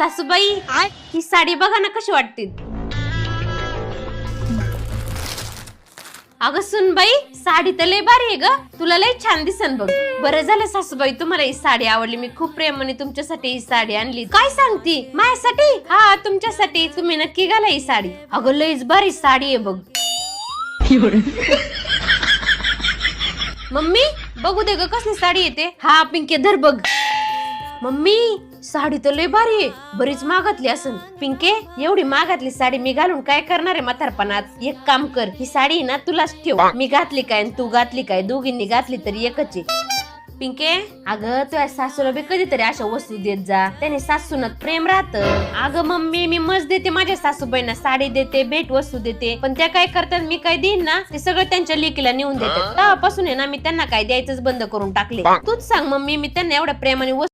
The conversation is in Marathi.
सासूबाई ही साडी बघा ना कशी वाटते. अगं सुनबाई साडी तर लय भारी आहे ग, तुला लय छान दिसन बघ. बरं झालं सासूबाई तुम्हाला ही साडी आवडली, मी खूप प्रेमाने तुमच्यासाठी ही साडी आणली. काय सांगती माझ्यासाठी? हा तुमच्यासाठी, तुम्ही नक्की घाला ही साडी. अगं लयच भारी साडी आहे बघ. मम्मी बघू दे ग कसली साडी येते. हा पिंके धर बघ. मम्मी साडी तर लय भारी आहे, बरीच महागातली असन. पिंके एवढी महागातली साडी मी घालून काय करणार आहे म्हातारपणात? एक काम कर, ही साडी ना तुलाच ठेव. मी घातली काय आणि तू घातली काय, दोघींनी घातली तरी एकच आहे. पिंके अगं तुझ्या सासूला बी कधीतरी अशा वस्तू देत जा, त्याने सासूनात प्रेम राहत. अगं मम्मी मी मस्त देते माझ्या सासूबाईंना, साडी देते, भेट वस्तू देते, पण त्या काय करतात मी काय देईन ना ते सगळं त्यांच्या लेकीला नेऊन देतात. तेव्हापासून आहे ना मी त्यांना काय द्यायचंच बंद करून टाकले. तूच सांग मम्मी, मी त्यांना एवढ्या प्रेमाने